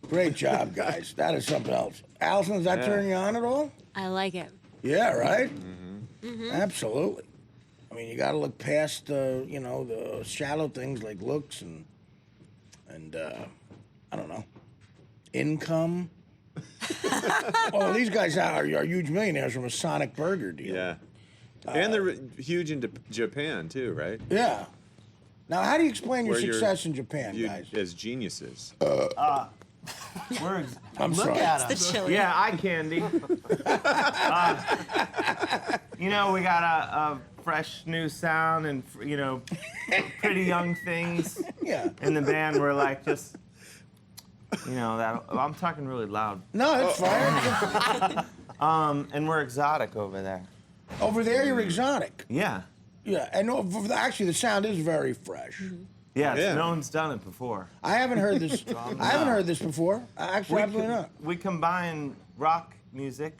Great job, guys. That is something else. Allison, does that turn you on at all? I like it. Yeah, right? Absolutely. I mean, you got to look past, you know, the shallow things like looks and I don't know, income. Well, these guys are huge millionaires from a Sonic Burger deal. Yeah. And they're huge in Japan, too, right? Yeah. Now, how do you explain your Where you're success in Japan, viewed guys? as geniuses. I'm sorry. Look at It's him. the chili. Yeah, eye candy. You know, we got a fresh new sound and, you know, pretty young things Yeah. in the band. We're like just, you know, that I'm talking really loud. No, it's fine. And we're exotic over there. Over there, you're exotic. Yeah. Yeah, and actually, the sound is very fresh. Yeah, Yeah. no one's done it before. I haven't heard this. I haven't heard this before. Actually, absolutely not. We combine rock music,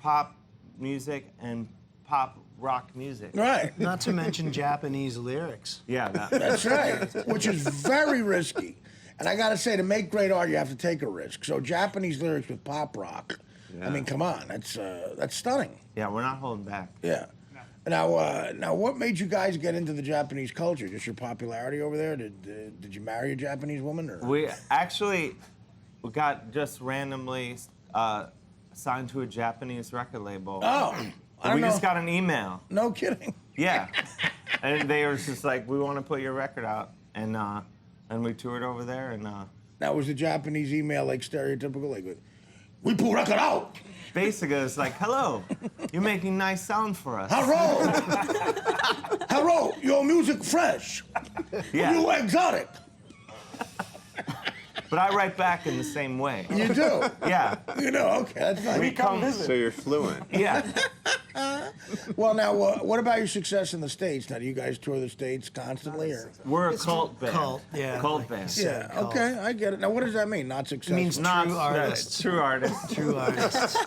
pop music, and pop rock music. Right. Not to mention Japanese lyrics. Yeah, that, That's right. Which is very risky. And I got to say, to make great art, you have to take a risk. So Japanese lyrics with pop rock. I mean, come on, that's stunning. yeah, we're not holding back. Yeah. Now, what made you guys get into the Japanese culture? Just your popularity over there? Did you marry a Japanese woman? Or? We got just randomly signed to a Japanese record label. Oh, I don't we know. just got an email. No kidding. Yeah, and they were just like, "We want to put your record out," and we toured over there, and Now, was the Japanese email like stereotypical? Like, we pull record out. basically it's like, "Hello, you're making nice sound for us." Hello. Hello. Your music fresh. Yeah, You exotic. but I write back in the same way. You do. Yeah, You know. Okay, that's fine. we come. So you're fluent. Yeah, Well, now, what about your success in the States? Now, do you guys tour the States constantly, or? we're a cult band. Cult, yeah. Cult band. Yeah. Okay, I get it. Now, what does that mean? Not successful. It means Not true artists. True artists. True artists.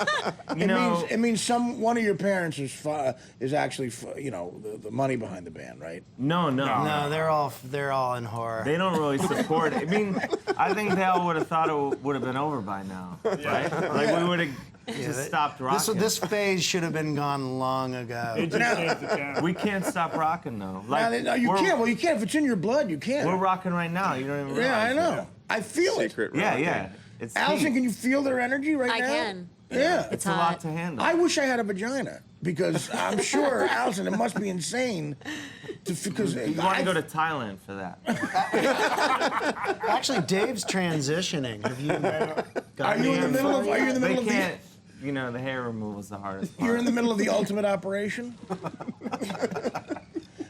You know, It means one of your parents is actually you know the money behind the band, right? no. No, they're all in horror. They don't really support it. I mean, I think they all would have thought it would have been over by now, right? Like we would have just stopped rocking. This phase should have been gone long ago. We can't stop rocking though. Now, Like no, you can't. Well, you can't if it's in your blood. You can't. we're rocking right now. You don't even realize. Yeah, I it. know. I feel it. Secret Yeah, rocking. yeah. It's Allison, heat. can you feel their energy right I now? can. Yeah. It's a lot to handle. I wish I had a vagina because I'm sure, Allison, it must be insane. Because you want to go to Thailand for that? Actually, Dave's transitioning. Have you? Are you in the middle of? Are you in the They middle of can't. You know, the hair removal is the hardest part. You're in the middle of the ultimate operation.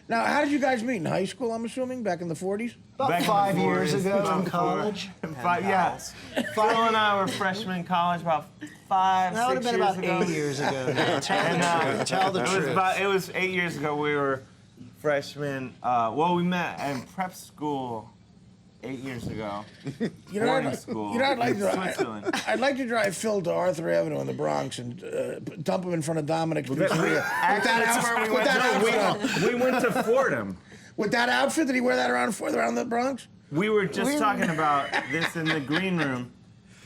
Now, how did you guys meet in high school? I'm assuming back in the 40s. About Back in 5 the years 40s, ago in about college. Yeah. Phil and I were freshmen in college about 5, That would have 6 been years about ago. 8 years ago. now. Tell the truth. It was 8 years ago. We were freshmen. Well, we met in prep school 8 years ago. You know, Boarding school. You know, Switzerland. I'd like to drive Phil to Arthur Avenue in the Bronx and dump him in front of Dominic's pizzeria. We went to Fordham. With that outfit, did he wear that around the Bronx? We were just talking about this in the green room.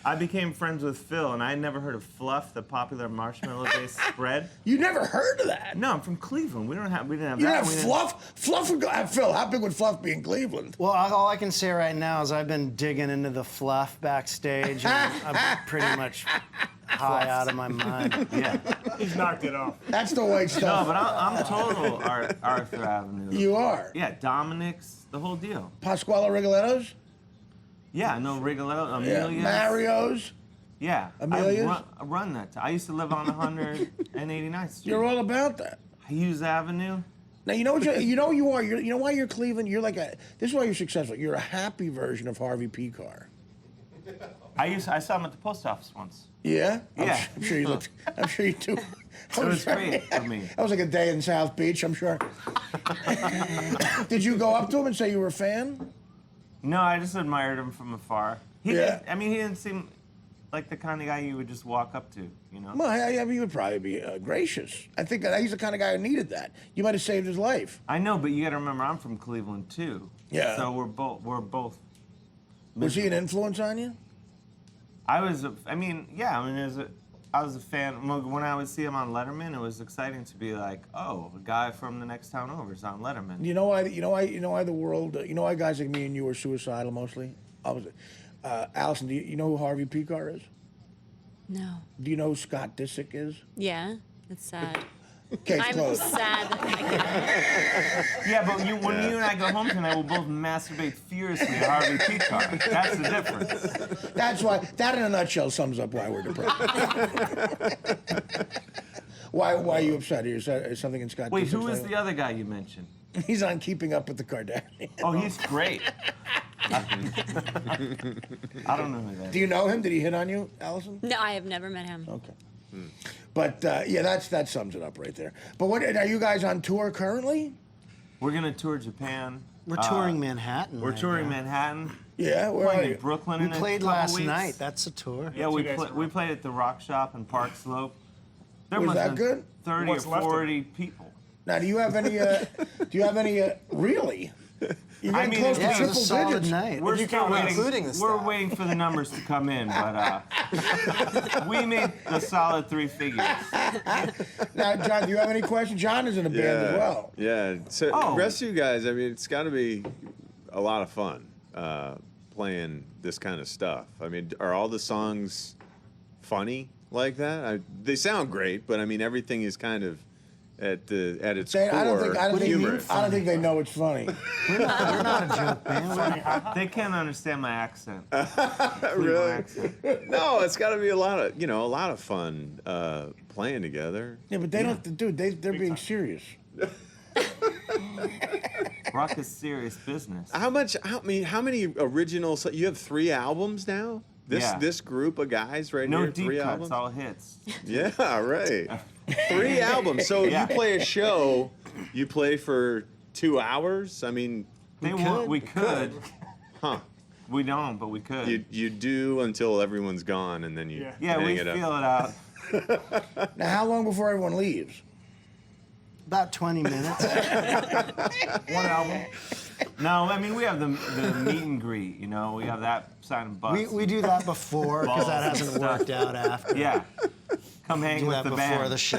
I became friends with Phil, and I had never heard of Fluff, the popular marshmallow-based spread. You never heard of that? No, I'm from Cleveland. We didn't have You that. didn't have We didn't- Fluff? Fluff would go. Phil, how big would Fluff be in Cleveland? Well, all I can say right now is I've been digging into the fluff backstage, and I'm pretty much high out of my mind. Yeah. He's knocked it off. That's the white No, stuff. but I'm total Arthur Avenue. You are. Yeah, Dominic's, the whole deal. Pasquale Rigoletto's? Yeah, no Rigoletto, Yeah. Amelia's. Mario's? Yeah. Amelia's? I run that. I used to live on 189th Street. You're all about that. Hughes Avenue. Now you know what you know you are. You know why you're Cleveland. You're like a. This is why you're successful. You're a happy version of Harvey Pekar. I saw him at the post office once. Yeah. Yeah. I'm sure you looked. I'm sure you do. It was great for me. That was like a day in South Beach. I'm sure. Did you go up to him and say you were a fan? No, I just admired him from afar. He Yeah. didn't, he didn't seem like the kind of guy you would just walk up to, you know? Well, I mean, you would probably be gracious. I think that he's the kind of guy who needed that. You might have saved his life. I know, but you got to remember, I'm from Cleveland too. Yeah. So we're both. Was he an influence on you? I was a fan. When I would see him on Letterman, it was exciting to be like, oh, a guy from the next town over is on Letterman. You know why the world, you know why guys like me and you are suicidal mostly? Allison, do you know who Harvey Picar is? No. Do you know who Scott Disick is? Yeah, it's sad. Case I'm closed. sad that I Yeah, but when you and I go home tonight, we'll both masturbate furiously to Harvey Picar. That's the difference. That's why, that in a nutshell sums up why we're depressed. Why are you upset? Is something in Scott Wait, Disick's who is life? the other guy you mentioned? He's on Keeping Up with the Kardashians. Oh, he's great. I don't know who that Do is. you know him? Did he hit on you, Allison? No, I have never met him. Okay. But yeah, that sums it up right there. But what are you guys on tour currently? We're going to tour Japan. We're touring Manhattan. We're right touring now. Manhattan. Yeah, where are Playing you? in Brooklyn We in a played couple last weeks. night. That's a tour. Yeah, we played at the Rock Shop in Park Slope. There Was must that have good? 30 What's or left of it? 40 people. Now, do you have any? Really? You're getting mean, close yeah, to It was a triple solid digits. night. We're you still count waiting. including the We're staff. waiting for the numbers to come in, but we made a solid 3 figures. Now, John, do you have any questions? John is in a band as well. Yeah. So Oh. the rest of you guys, I mean, it's got to be a lot of fun playing this kind of stuff. I mean, are all the songs funny like that? They sound great, but I mean, everything is kind of at its core I don't humorous. think they know it's funny. We're not a joke band. They can't understand my accent. Really? Accent. No, it's got to be a lot of fun playing together. Yeah, but they don't. Dude, they're being serious. Rock is serious business. How many original? You have 3 albums now. Yeah. This group of guys right No here. deep 3 cuts, albums. all hits. Yeah, right. 3 albums. So Yeah. you play a show, you play for 2 hours. I mean, We could. huh? We don't, but we could. You do until everyone's gone, and then you Yeah, hang we it feel up. it out. Now, how long before everyone leaves? About 20 minutes. One album. No, I mean we have the meet and greet. You know, we have that sign of butts. We do that before because that Balls and hasn't worked out after. Yeah. Come hang Do with that the before band. the show.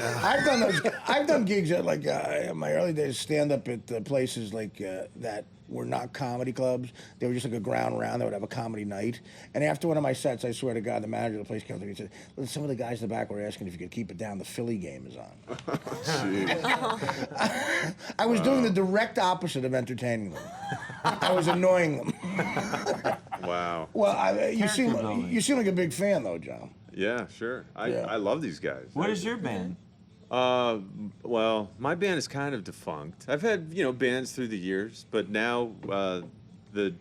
I've done gigs at in my early days, stand up at places that were not comedy clubs. They were just like a ground round. They would have a comedy night. And after one of my sets, I swear to God, the manager of the place came up to me and said, "Listen, some of the guys in the back were asking if you could keep it down. The Philly game is on." I was doing the direct opposite of entertaining them. I was annoying them. Wow. Well, you seem building. like a big fan, though, John. Yeah, sure. Yeah. I love these guys. What is your band? Well, my band is kind of defunct. I've had, bands through the years, but now the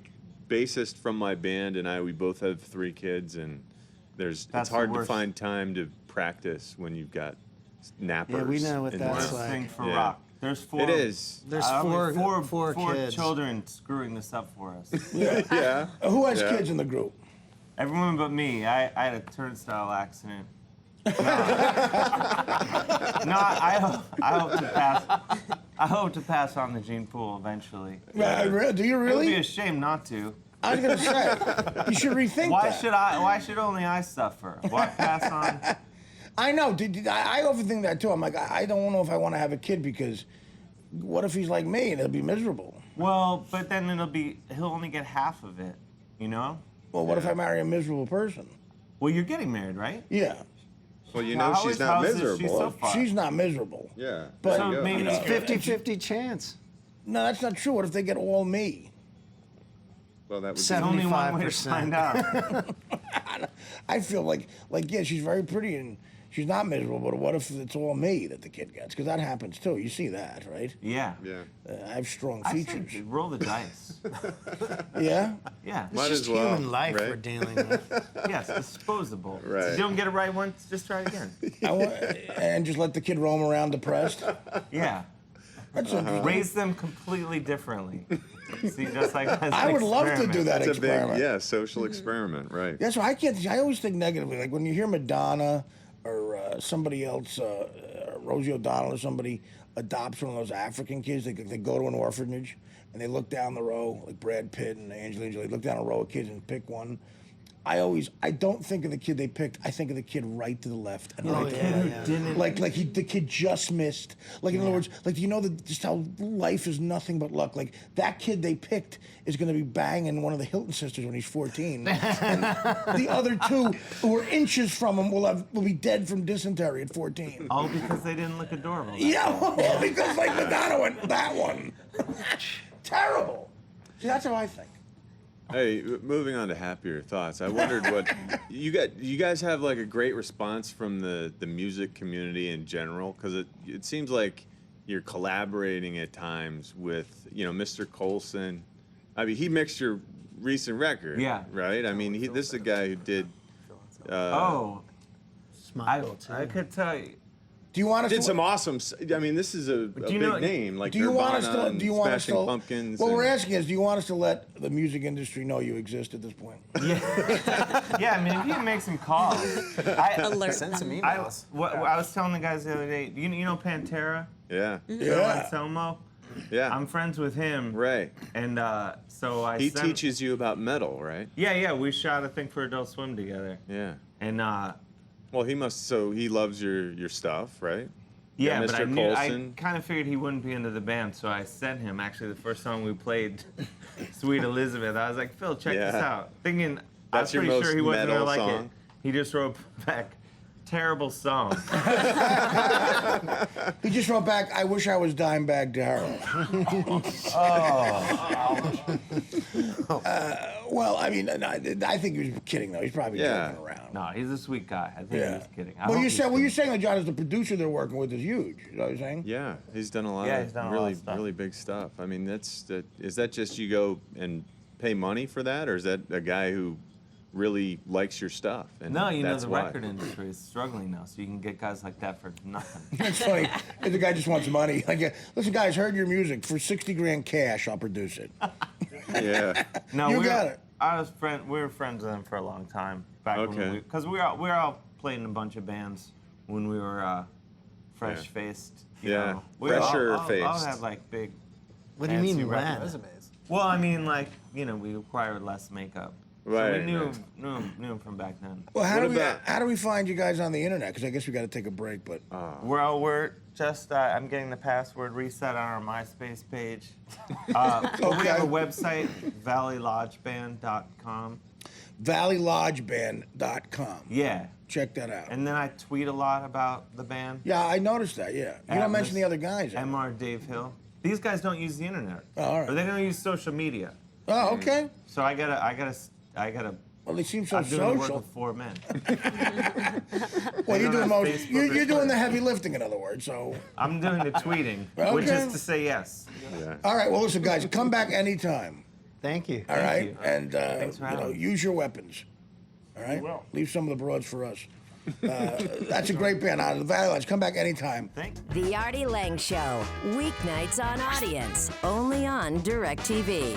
bassist from my band and we both have 3 kids, and That's it's hard the to worst. find time to practice when you've got nappers. Yeah, we know what in that's the Worst house. like. thing for Yeah. rock. There's 4. It is. There's four kids. children screwing this up for us. Yeah. Who has Yeah. kids in the group? Everyone but me. I had a turnstile accident. No, I hope to pass. I hope to pass on the gene pool eventually. Do you It would really? be a shame not to. I was gonna say you should rethink Why that. should I? Why should only I suffer? Why pass on? I know. I often think that too. I'm like, I don't know if I want to have a kid because what if he's like me and he'll be miserable? Well, but then he'll only get half of it. You know? Well, what if I marry a miserable person? Well, you're getting married, right? Yeah. Well, How she's is- not how is miserable. she so far? She's not miserable. Yeah. But- there you So go. maybe It's 50-50 chance. No, that's not true. What if they get all me? Well, that would There's only one way to 75%. find out. I feel like yeah, she's very pretty and she's not miserable. But what if it's all me that the kid gets? Because that happens too. You see that, right? Yeah. be. Yeah. I have strong I features. say roll the dice. Yeah. Yeah. Might It's as just well, human life right? we're dealing with. Yes, disposable. Right. If you don't get it right once, just try it again. And just let the kid roam around depressed. Yeah. That's interesting. Raise them completely differently. See, just like as an I would love to experiment. do that It's a big, experiment. social experiment, right? That's why I always think negatively. Like when you hear Madonna or somebody else, Rosie O'Donnell or somebody adopts one of those African kids, they go to an orphanage and they look down the row, like Brad Pitt and Angelina Jolie, look down a row of kids and pick one. I don't think of the kid they picked. I think of the kid right to the left and right to the Kid right. who didn't. The kid just missed. Like in other words, like you know just how life is nothing but luck. Like that kid they picked is going to be banging one of the Hilton sisters when he's 14, and the other two who are inches from him will be dead from dysentery at 14. All because they didn't look adorable. Yeah, well, because like Madonna went that one. Terrible. See, that's how I think. Hey, moving on to happier thoughts. I wondered what you guys have like a great response from the music community in general, because it seems like you're collaborating at times with Mr. Colson. I mean, he mixed your recent record. Yeah. Right. I mean, this is a guy who did. Smile, too. I could tell you. Do you want us Did to? some awesome. I mean, this is a big name. Like Do you want us Nirvana to? and Do you want us Smashing to? Pumpkins. What and- we're asking is, do you want us to let the music industry know you exist at this point? Yeah, I mean, if you can make some calls. Alert Send some them. emails. I was telling the guys the other day, you know Pantera? Yeah. Phil Yeah. Anselmo? Yeah. I'm friends with him. Right. And so I He sent- teaches you about metal, right? Yeah, we shot a thing for Adult Swim together. Yeah. And Well, he must. So he loves your stuff, right? yeah, Yeah, but Mr. I Colson. kind of figured he wouldn't be into the band, so I sent him actually the first song we played, Sweet Elizabeth. I was like, Phil, check this Yeah. out. Thinking, I was That's your pretty most sure he wasn't metal gonna like song? it. He just wrote back, terrible song. He just wrote back, "I wish I was Dimebag Darrell." Well, I mean, I think he was kidding though. He's probably Yeah. joking around. No, he's a sweet guy. I think he Yeah. was kidding. Well, you're saying that John is the producer they're working with is huge. Is that what you're saying? Yeah, he's done a lot Yeah, of he's done a lot really of stuff. really big stuff. I mean, is that just you go and pay money for that, or is that a guy who really likes your stuff? And No, you know that's the why? record industry is struggling now, so you can get guys like that for nothing. It's funny. If the guy just wants money. Like, listen, guys, heard your music for 60 grand cash. I'll produce it. Yeah. No, You we got were, it. We were friends with them for a long time back Okay. when because we were all played in a bunch of bands when we were fresh faced. Yeah, We fresher all faced. had like big. What do you mean fancy when? records. Resumes. Well, I mean, like we required less makeup. So Right, we knew right. him from back then. Well, What how do we find you guys on the internet? Because I guess we got to take a break. But We're just I'm getting the password reset on our MySpace page. But we have a website, valleylodgeband.com. valleylodgeband.com. Yeah. Check that out. And then I tweet a lot about the band. Yeah, I noticed that. Yeah, you don't mention the other guys. MR Dave Hill. These guys don't use the internet. Oh, all right. Or they don't use social media. Oh, okay. So I gotta. Well, they seem so I'm doing the work social. with 4 men. Well, you're don't doing have most. Facebook You're or doing the Twitter. heavy lifting, in other words. So, I'm doing the tweeting, which Okay. is to say yes. Yeah. all right. Well, listen, guys, come back anytime. Thank you. All right, you. and Thanks for having me. use your weapons. All right, will. leave some of the broads for us. That's a great band out of the Valley Lodge. Come back anytime. Thanks. The Artie Lange Show, weeknights on Audience, only on DirecTV.